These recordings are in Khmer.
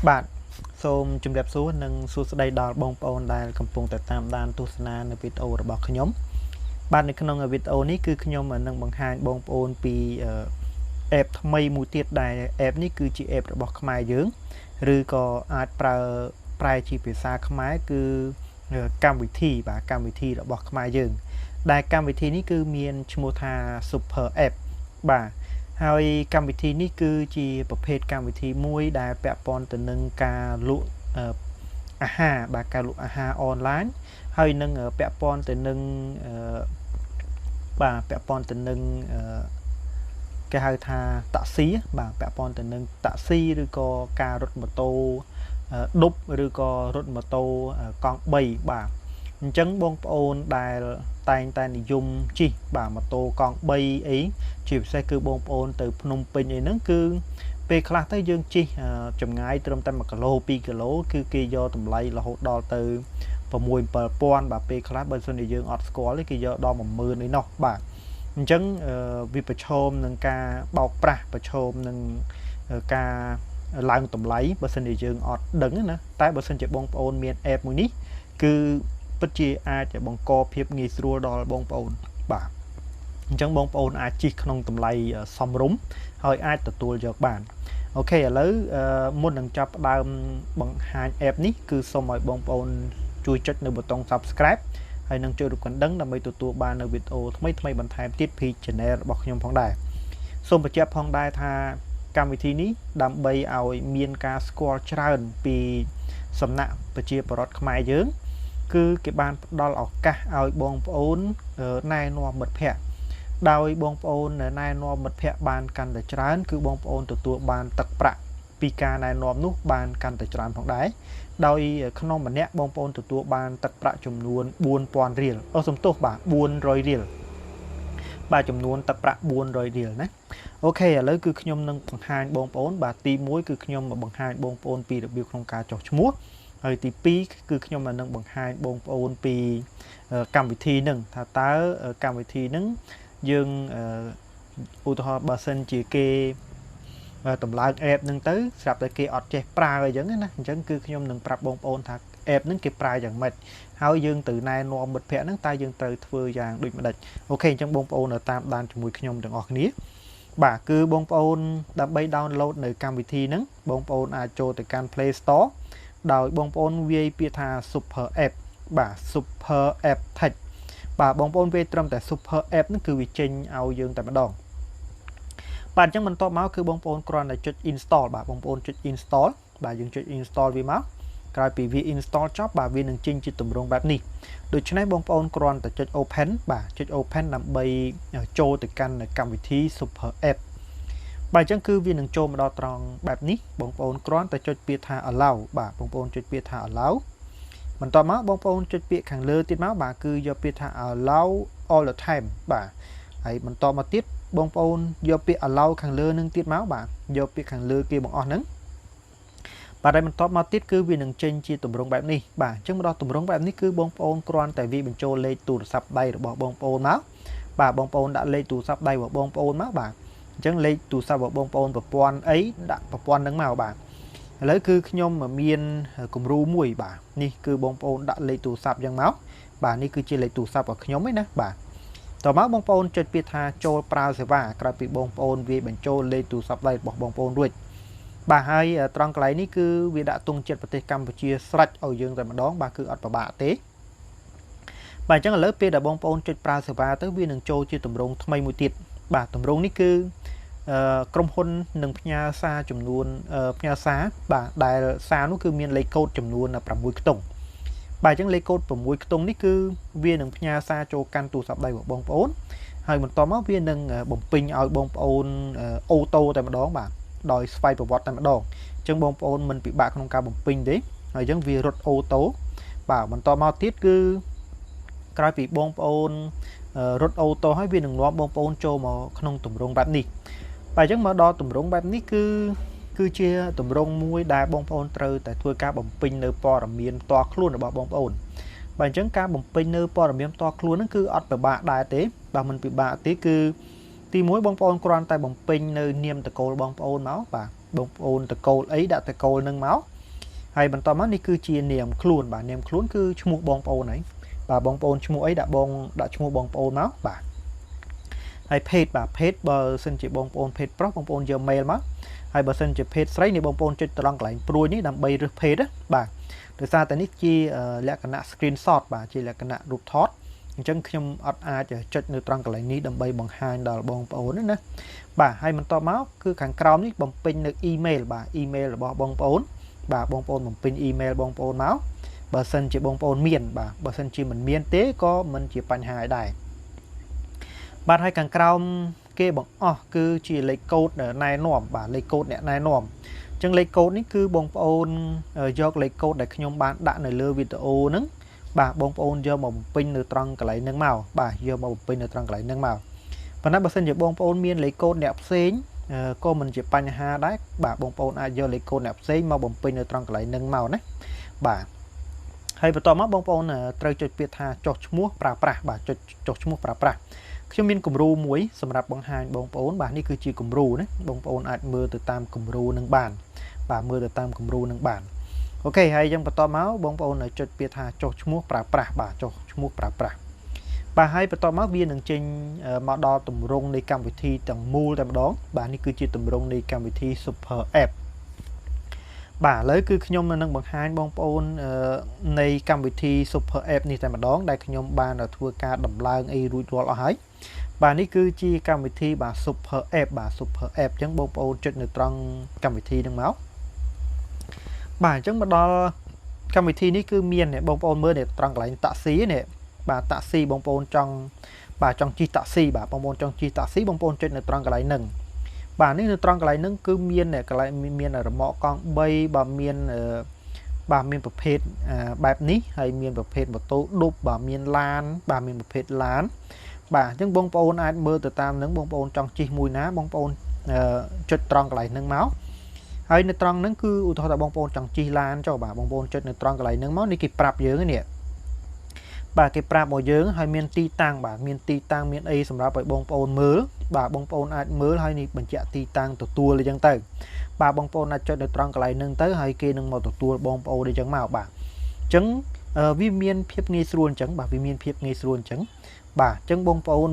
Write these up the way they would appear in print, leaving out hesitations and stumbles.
បាទសូមជម្រាបសួរនិងសួស្តីដល់បងប្អូនដែលកំពុងតែតាមដានទស្សនានៅវីដេអូរបស់ខ្ញុំបាទនៅក្នុងវីដេអូនេះគឺខ្ញុំនឹងបង្ហាញបងប្អូនពី app ថ្មីមួយទៀតដែល app នេះគឺជា app របស់ខ្មែរយើងឬក៏អាចប្រែជាភាសាខ្មែរគឺកម្មវិធីបាទកម្មវិធីរបស់ខ្មែរយើងដែលកម្មវិធីនេះគឺមានឈ្មោះថា Super App បាទហើយកម្មវិធីនេះគឺជាប្រភេទកម្មវិធីមួយដែលពាក់ព័ន្ធទៅនឹងការលក់អាហារបាទការលក់អាហារអនឡាញហើយនឹងពាក់ព័ន្ធទៅនឹងបាទពាក់ព័ន្ធទៅនឹងគេហៅថាតាក់ស៊ីបាទពាក់ព័ន្ធទៅនឹងតាក់ស៊ីឬក៏ការរត់ម៉ូតូឌុបឬក៏រត់ម៉ូតូកង់3បាទអញ្ចឹងបងប្អូនដែលតែងតែនិយមជិះបាទម៉ូតូកង់3អីជាពិសេសគឺបងប្អូនទៅភ្នំពេញអីហ្នឹងគឺពេលខ្លះទៅយើងជិះចម្ងាយត្រឹមតែ1គីឡូ2គីឡូគឺគេយកតម្លៃរហូតដល់ទៅ6-7,000បាទពេលខ្លះបើសិនជាយើងអត់ស្គាល់ទេគេយកដល់10000ឯណោះបាទអញ្ចឹងវាប្រឈមនឹងការបោកប្រាស់ប្រឈមនឹងការឡើងតម្លៃបើសិនជាយើងអត់ដឹងណាតែបើសិនជាបងប្អូនមាន app មួយនេះគឺពិតជាអាចបង្កភាពងាយស្រួលដល់បងប្អូនបាទអញ្ចឹងបងប្អូនអាចជិះក្នុងតម្លៃសមរម្យហើយអាចទទួលយកបានអូខេឥឡូវមុននឹងចាប់ផ្ដើមបង្ហាញ app នេះគឺសូមឲ្យបងប្អូនជួយចុចនៅប៊ូតុង Subscribe ហើយនឹងចុចរូបកណ្ដឹងដើម្បីទទួលបាននៅវីដេអូថ្មីបន្ថែមទៀតពី Channel របស់ខ្ញុំផងដែរសូមបញ្ជាក់ផងដែរថាកម្មវិធីនេះដើម្បីឲ្យមានការស្គាល់ច្រើនពីសំណាក់ប្រជាពលរដ្ឋខ្មែរយើងគឺគេបានផ្ដល់ឱកាសឲ្យបងប្អូនណែនាំមិត្តភ័ក្តិដោយបងប្អូនណែនាំមិត្តភ័ក្តិបានកាន់តែច្រើនគឺបងប្អូនទទួលបានទឹកប្រាក់ពីការណែនាំនោះបានកាន់តែច្រើនផងដែរដោយក្នុងម្នាក់បងប្អូនទទួលបានទឹកប្រាក់ចំនួន4000រៀលសំទោសបាទ400រៀលបាទចំនួនទឹកប្រាក់400រៀលណាអូខេឥឡូវគឺខ្ញុំនឹងបង្ហាញបងប្អូនបាទទី1គឺខ្ញុំបង្ហាញបងប្អូនពីរបៀបក្នុងការចុះឈ្មោះហើយទី2គឺខ្ញុំនឹងបង្ហាញបងប្អូនពីកម្មវិធីនឹងថាតើកម្មវិធីនឹងយើងឧទាហរណ៍បើសិនជាគេតម្លើង app នឹងទៅស្រាប់តែគេអត់ចេះប្រើអញ្ចឹងណាអញ្ចឹងគឺខ្ញុំនឹងប្រាប់បងប្អូនថា app នឹងគេប្រើយ៉ាងម៉េចហើយយើងទៅណែនាំមិត្តភ័ក្តិហ្នឹងតើយើងត្រូវធ្វើយ៉ាងដូចម្ដេចអូខេអញ្ចឹងបងប្អូនតាមដានជាមួយខ្ញុំទាំងអស់គ្នាបាទគឺបងប្អូនដើម្បី download នៅកម្មវិធីហ្នឹងបងប្អូនអាចចូលទៅកាន់ Play Store ដោយបងប្អូនវាយពាក្យថា Super App បាទ Super App Tech បាទបងប្អូនវាយត្រឹមតែ Super App ហ្នឹងគឺវាចេញឲ្យយើងតែម្ដងបាទអញ្ចឹងបន្ទាប់មកគឺបងប្អូនគ្រាន់តែចុច install បាទបងប្អូនចុច install បាទយើងចុច install វាមកក្រោយពីវា install ចប់បាទវានឹងចេញជាទម្រង់បែបនេះដូច្នេះបងប្អូនគ្រាន់តែចុច open បាទចុច open ដើម្បីចូលទៅកាន់កម្មវិធី Super App បាទអញ្ចឹងគឺវានឹងចូលមកដល់ត្រង់បែបនេះបងប្អូនគ្រាន់តែចុចពាក្យថា allow បាទបងប្អូនចុចពាក្យថា allow បន្ទាប់មកបងប្អូនចុចពាក្យខាងលើទៀតមកបាទគឺយកពាក្យថា allow all the time បាទហើយបន្តមកទៀតបងប្អូនយកពាក្យ allow ខាងលើនឹងទៀតមកបាទយកពាក្យខាងលើគេបង្អស់ហ្នឹងបាទហើយបន្តមកទៀតគឺវានឹងចេញជាទម្រង់បែបនេះបាទអញ្ចឹងមកដល់ទម្រង់បែបនេះគឺបងប្អូនគ្រាន់តែវាបញ្ចូលលេខទូរស័ព្ទដៃរបស់បងប្អូនមកបាទបងប្អូនដាក់លេខទូរស័ព្ទដៃរបស់បងប្អូនមកបាទអញ្ចឹងលេខទូរស័ព្ទរបស់បងប្អូនប្រព័ន្ធអីដាក់ប្រព័ន្ធហ្នឹងមកបាទឥឡូវគឺខ្ញុំមានគំរូមួយបាទនេះគឺបងប្អូនដាក់លេខទូរស័ព្ទអញ្ចឹងមកបាទនេះគឺជាលេខទូរស័ព្ទរបស់ខ្ញុំឯណាបាទតមកបងប្អូនចុចពាក្យថាចូលប្រើសេវាក្រោយពីបងប្អូនវាបញ្ចូលលេខទូរស័ព្ទដៃរបស់បងប្អូនរួចបាទហើយត្រង់កន្លែងនេះគឺវាដាក់ទង់ជាតិប្រទេសកម្ពុជាស្រេចឲ្យយើងតែម្ដងបាទគឺអត់ពិបាកទេបាទអញ្ចឹងឥឡូវពេលដែលបងប្អូនចុចប្រើសេវាទៅវានឹងចូលជាទម្រង់ថ្មីមួយទៀតបាទទម្រង់នេះគឺក្រុមហ៊ុននឹងផ្ញើសារចំនួនផ្ញើសារបាទដែលសារនោះគឺមានលេខកូដចំនួន6ខ្ទង់បាទអញ្ចឹងលេខកូដ6ខ្ទង់នេះគឺវានឹងផ្ញើសារចូលកាន់ទូរស័ព្ទដៃរបស់បងប្អូនហើយបន្តមកវានឹងបំពេញឲ្យបងប្អូនអូតូតែម្ដងបាទដោយស្វ័យប្រវត្តិតែម្ដងអញ្ចឹងបងប្អូនមិនពិបាកក្នុងការបំពេញទេហើយអញ្ចឹងវារត់អូតូបាទបន្តមកទៀតគឺក្រោយពីបងប្អូនរត់អូតូហើយវានឹងនាំបងប្អូនចូលមកក្នុងទម្រង់បែបនេះបាទអញ្ចឹងមកដល់ទម្រង់បែបនេះគឺជាទម្រង់មួយដែលបងប្អូនត្រូវតែធ្វើការបំពេញនៅព័ត៌មានផ្ទាល់ខ្លួនរបស់បងប្អូនបាទអញ្ចឹងការបំពេញនៅព័ត៌មានផ្ទាល់ខ្លួនហ្នឹងគឺអត់ពិបាកដែរទេបាទមិនពិបាកទេគឺទី1បងប្អូនគ្រាន់តែបំពេញនៅនាមតកូលបងប្អូនមកបាទ បងប្អូនតកូលអីដាក់តកូលនឹងមកហើយបន្តមកនេះគឺជានាមខ្លួនបាទនាមខ្លួនគឺឈ្មោះបងប្អូនហ្នឹងបាទបងប្អូនឈ្មោះអីដាក់ឈ្មោះបងប្អូនមកបាទហើយ page បាទ page បើសិនជាបងប្អូន page ប្រុសបងប្អូនយក mail មកហើយបើសិនជា page ស្រីនេះបងប្អូនចុចត្រង់កន្លែងព្រួយនេះដើម្បីរើស page ណាបាទដោយសារតែនេះជាលក្ខណៈ screenshot បាទជាលក្ខណៈរូបថតអញ្ចឹងខ្ញុំអត់អាចចុចនៅត្រង់កន្លែងនេះដើម្បីបង្ហាញដល់បងប្អូនណាបាទហើយបន្តមកគឺខាងក្រោមនេះបំពេញនៅ email បាទ email របស់បងប្អូនបាទបងប្អូនបំពេញ email បងប្អូនមកបើសិនជាបងប្អូនមានបាទបើសិនជាមិនមានទេក៏មិនជាបញ្ហាដែរបាទហើយខាងក្រោមគេបង្អស់គឺជាលេខកូដណែនាំបាទលេខកូដអ្នកណែនាំអញ្ចឹងលេខកូដនេះគឺបងប្អូនយកលេខកូដដែលខ្ញុំបានដាក់នៅលើវីដេអូហ្នឹងបាទបងប្អូនយកមកបំពេញនៅត្រង់កន្លែងហ្នឹងមកបាទយកមកបំពេញនៅត្រង់កន្លែងហ្នឹងមកប៉ុន្តែបើសិនជាបងប្អូនមានលេខកូដអ្នកផ្សេងក៏មិនជាបញ្ហាដែរបាទបងប្អូនអាចយកលេខកូដអ្នកផ្សេងមកបំពេញនៅត្រង់កន្លែងហ្នឹងមកណាបាទហើយបន្តមកបងប្អូនត្រូវចុចពាក្យថាចុះឈ្មោះប្រើប្រាស់បាទចុះឈ្មោះប្រើប្រាស់ខ្ញុំមានគំរូមួយសម្រាប់បង្ហាញបងប្អូនបាទនេះគឺជាគំរូណាបងប្អូនអាចមើលទៅតាមគំរូនឹងបានបាទមើលទៅតាមគំរូនឹងបានអូខេហើយយើងបន្តមកបងប្អូនចុចពាក្យថាចុះឈ្មោះប្រើប្រាស់បាទចុះឈ្មោះប្រើប្រាស់បាទហើយបន្តមកវានឹងចេញមកដល់ទម្រង់នៃកម្មវិធីទាំងមូលតែម្ដងបាទនេះគឺជាទម្រង់នៃកម្មវិធី Super App បាទឥឡូវគឺខ្ញុំនឹងបង្ហាញបងប្អូននៃកម្មវិធី Super App នេះតែម្ដងដែលខ្ញុំបានធ្វើការដំឡើងអីរួចរាល់អស់ហើយបាទនេះគឺជាកម្មវិធីបាទ Super App បាទ Super App អញ្ចឹងបងប្អូនចុចនៅត្រង់កម្មវិធីហ្នឹងមកបាទអញ្ចឹងមកដល់កម្មវិធីនេះគឺមានបងប្អូនមើលនៅត្រង់កន្លែងតាក់ស៊ីនេះបាទតាក់ស៊ីបងប្អូនចង់ជិះតាក់ស៊ីបាទបងប្អូនចង់ជិះតាក់ស៊ីបងប្អូនចុចនៅត្រង់កន្លែងហ្នឹងបាទនេះនៅត្រង់កន្លែងហ្នឹងគឺមានកន្លែងមានរ៉ឺម៉កកង់3បាទមានប្រភេទបែបនេះហើយមានប្រភេទម៉ូតូឌុបបាទមានឡានបាទមានប្រភេទឡានបាទអញ្ចឹងបងប្អូនអាចមើលទៅតាមហ្នឹងបងប្អូនចង់ជិះមួយណាបងប្អូនចុចត្រង់កន្លែងហ្នឹងមកហើយនៅត្រង់ហ្នឹងគឺឧទាហរណ៍ថាបងប្អូនចង់ជិះឡានចុះបាទបងប្អូនចុចនៅត្រង់កន្លែងហ្នឹងមកនេះគេប្រាប់យើងនេះបាទគេប្រាប់មកយើងហើយមានទីតាំងបាទមានទីតាំងមានអីសម្រាប់ឲ្យបងប្អូនមើលបាទបងប្អូនអាចមើលហើយនេះបញ្ជាក់ទីតាំងទទួលអញ្ចឹងទៅបាទបងប្អូនអាចចុចនៅត្រង់កន្លែងហ្នឹងទៅហើយគេនឹងមកទទួលបងប្អូនអញ្ចឹងមកបាទអញ្ចឹងវាមានភាពងាយស្រួលអញ្ចឹងបាទវាមានភាពងាយស្រួលអញ្ចឹងបាទអញ្ចឹងបងប្អូន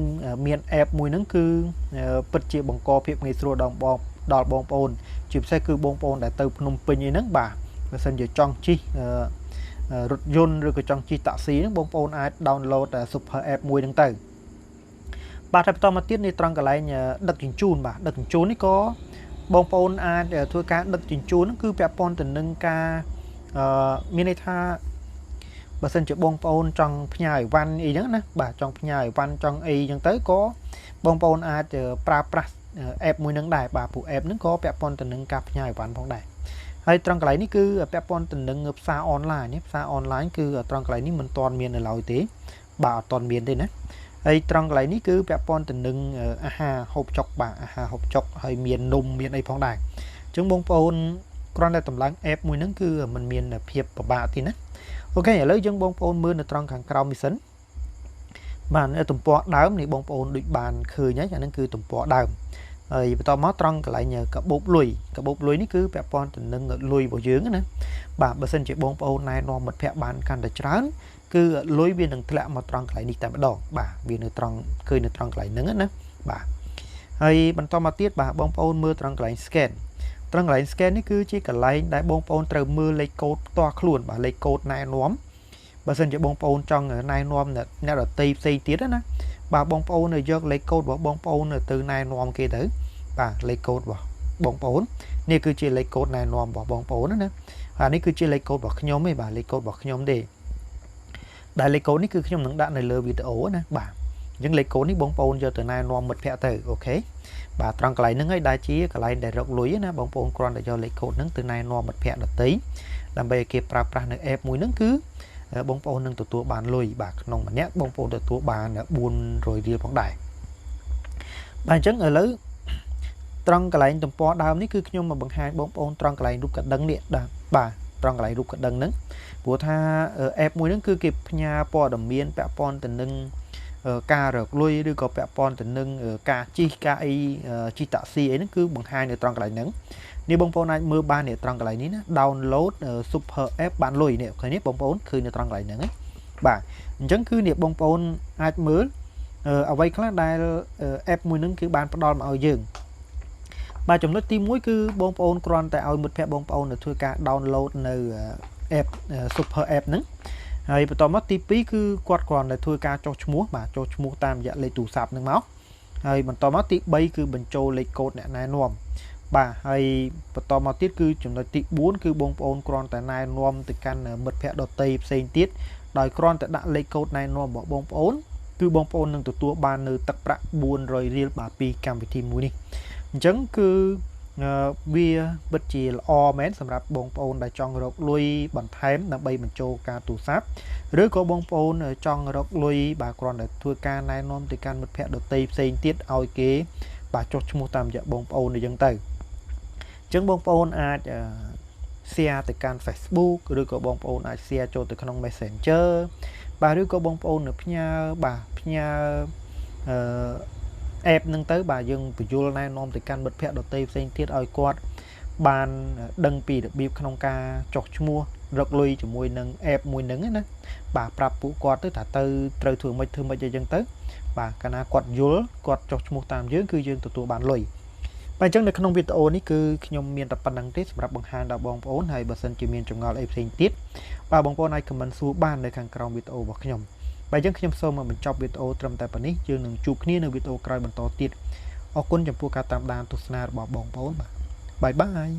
មាន app មួយហ្នឹងគឺពិតជាបង្កភាពងាយស្រួលដល់បងប្អូនជាពិសេសគឺបងប្អូនដែលទៅភ្នំពេញអីហ្នឹងបាទបើសិនជាចង់ជិះរថយន្តឬក៏ចង់ជិះតាក់ស៊ីហ្នឹងបងប្អូនអាច download Super App មួយហ្នឹងទៅបាទហើយបន្តមកទៀតនេះត្រង់កន្លែងដឹកជញ្ជូនបាទដឹកជញ្ជូននេះក៏បងប្អូនអាចធ្វើការដឹកជញ្ជូនហ្នឹងគឺពាក់ព័ន្ធទៅនឹងការមានន័យថាបើសិនជាបងប្អូនចង់ផ្ញើអីវ៉ាន់អីចឹងណាបាទចង់ផ្ញើអីវ៉ាន់ចង់អីចឹងទៅក៏បងប្អូនអាចប្រើប្រាស់ app មួយហ្នឹងដែរបាទពួក app ហ្នឹងក៏ពាក់ព័ន្ធទៅនឹងការផ្ញើអីវ៉ាន់ផងដែរហើយត្រង់កន្លែងនេះគឺពាក់ព័ន្ធទៅនឹងផ្សារអនឡាញផ្សារអនឡាញគឺត្រង់កន្លែងនេះមិនទាន់មាននៅឡើយទេបាទអត់ទាន់មានទេណាហើយត្រង់កន្លែងនេះគឺពាក់ព័ន្ធទៅនឹងអាហារហូបចុកបាទអាហារហូបចុកហើយមាននំមានអីផងដែរអញ្ចឹងបងប្អូនគ្រាន់តែតម្លើង app មួយហ្នឹងគឺมันមានភាពពិបាកទេណាអូខេឥឡូវយើងបងប្អូនមើលនៅត្រង់ខាងក្រោមនេះសិនបាទទំព័រដើមនេះបងប្អូនដូចបានឃើញហើយអាហ្នឹងគឺទំព័រដើមហើយបន្តមកត្រង់កន្លែងកាបូបលុយនេះគឺពាក់ព័ន្ធទៅនឹងលុយរបស់យើងណាបាទបើសិនជាបងប្អូនណែនាំមិត្តភ័ក្តិបានកាន់តែច្រើនគឺលុយវានឹងធ្លាក់មកត្រង់កន្លែងនេះតែម្ដងបាទវានៅត្រង់ឃើញនៅត្រង់កន្លែងហ្នឹងណាបាទហើយបន្តមកទៀតបាទបងប្អូនមើលត្រង់កន្លែង scan ត្រង់កន្លែង scan នេះគឺជាកន្លែងដែលបងប្អូនត្រូវមើលលេខកូដផ្ទាល់ខ្លួនបាទលេខកូដណែនាំបើសិនជាបងប្អូនចង់ណែនាំអ្នកដទៃផ្សេងទៀតណាបាទបងប្អូនយកលេខកូដរបស់បងប្អូនទៅណែនាំគេទៅបាទលេខកូដរបស់បងប្អូននេះគឺជាលេខកូដណែនាំរបស់បងប្អូនណាហើយនេះគឺជាលេខកូដរបស់ខ្ញុំទេបាទលេខកូដរបស់ខ្ញុំទេដែលលេខកូដនេះគឺខ្ញុំនឹងដាក់នៅលើវីដេអូណាបាទអញ្ចឹងលេខកូដនេះបងប្អូនយកទៅណែនាំមិត្តភ័ក្តិទៅអូខេបាទត្រង់កន្លែងហ្នឹងហើយដែលជាកន្លែងដែលរកលុយណាបងប្អូនគ្រាន់តែយកលេខកូដហ្នឹងទៅណែនាំមិត្តភ័ក្តិដទៃដើម្បីឲ្យគេប្រើប្រាស់នៅ app មួយហ្នឹងគឺបងប្អូននឹងទទួលបានលុយបាទក្នុងម្នាក់បងប្អូនទទួលបាន400រៀលផងដែរបាទអញ្ចឹងឥឡូវត្រង់កន្លែងទំព័រដើមនេះគឺខ្ញុំមកបង្ហាញបងប្អូនត្រង់កន្លែងរូបកណ្ដឹងនេះបាទត្រង់កន្លែងរូបកណ្ដឹងហ្នឹងព្រោះថា app មួយហ្នឹងគឺគេផ្ញើព័ត៌មានពាក់ព័ន្ធទៅនឹងការរកលុយឬក៏ពាក់ព័ន្ធទៅនឹងការជិះការអីជិះតាក់ស៊ីអីហ្នឹងគឺបង្ហាញនៅត្រង់កន្លែងហ្នឹង នេះបងប្អូនអាចមើលបាននេះត្រង់កន្លែងនេះណា download super app បានលុយនេះឃើញនេះបងប្អូនឃើញនៅត្រង់កន្លែងហ្នឹងឯងបាទអញ្ចឹងគឺនេះបងប្អូនអាចមើលអ្វីខ្លះដែល app មួយហ្នឹងគឺបានផ្ដល់មកឲ្យយើងបាទចំណុចទី1គឺបងប្អូនគ្រាន់តែឲ្យមិត្តភ័ក្តិបងប្អូនធ្វើការ download នៅ app super app ហ្នឹងហើយបន្តមកទី2គឺគាត់គ្រាន់តែធ្វើការចុះឈ្មោះបាទចុះឈ្មោះតាមរយៈលេខទូរស័ព្ទហ្នឹងមកហើយបន្តមកទី3គឺបញ្ចូលលេខកូដអ្នកណែនាំបាទហើយបន្តមកទៀតគឺចំណុចទី4គឺបងប្អូនគ្រាន់តែណែនាំទៅកាន់មិត្តភ័ក្តិដទៃផ្សេងទៀតដោយគ្រាន់តែដាក់លេខកូដណែនាំរបស់បងប្អូនគឺបងប្អូននឹងទទួលបាននៅទឹកប្រាក់400រៀលបាទពីកម្មវិធីមួយនេះអញ្ចឹងគឺវាពិតជាល្អមែនសម្រាប់បងប្អូនដែលចង់រកលុយបន្ថែមដើម្បីបញ្ចូលការទូរស័ព្ទឬក៏បងប្អូនចង់រកលុយបាទគ្រាន់តែធ្វើការណែនាំទៅកាន់មិត្តភ័ក្តិដទៃផ្សេងទៀតឲ្យគេបាទចុះឈ្មោះតាមរយៈបងប្អូនអញ្ចឹងទៅអញ្ចឹងបងប្អូនអាចshare ទៅកាន់ Facebook ឬក៏បងប្អូនអាច share ចូលទៅក្នុង Messenger បាទឬក៏បងប្អូននៅផ្ញើapp ហ្នឹងទៅបាទយើងបញ្យល់ណែនាំទៅកាន់មិត្តភ័ក្តិដទៃផ្សេងទៀតឲ្យគាត់បានដឹងពីរបៀបក្នុងការចុះឈ្មោះរកលុយជាមួយនឹង app មួយហ្នឹងណាបាទប្រាប់ពួកគាត់ទៅថាទៅត្រូវធ្វើម៉េចអីចឹងទៅបាទកាលណាគាត់យល់គាត់ចុះឈ្មោះតាមយើងគឺយើងទទួលបានលុយបាទអញ្ចឹងនៅក្នុងវីដេអូនេះគឺខ្ញុំមានតែប៉ុណ្្នឹងទេសម្រាប់បង្ហាញដល់បងប្អូនហើយបើសិនជាមានចម្ងល់អីផ្សេងទៀតបាទបងប្អូនអាច comment សួរបាននៅខាងក្រោមវីដេអូរបស់ខ្ញុំបាទអញ្ចឹងខ្ញុំសូមមកបញ្ចប់វីដេអូត្រឹមតែប៉ុណ្នេះយើងនឹងជួបគ្នានៅវីដេអូក្រោយបន្តទៀតអរគុណចំពោះការតាមដានទស្សនារបស់បងប្អូនបាទបាយបាយ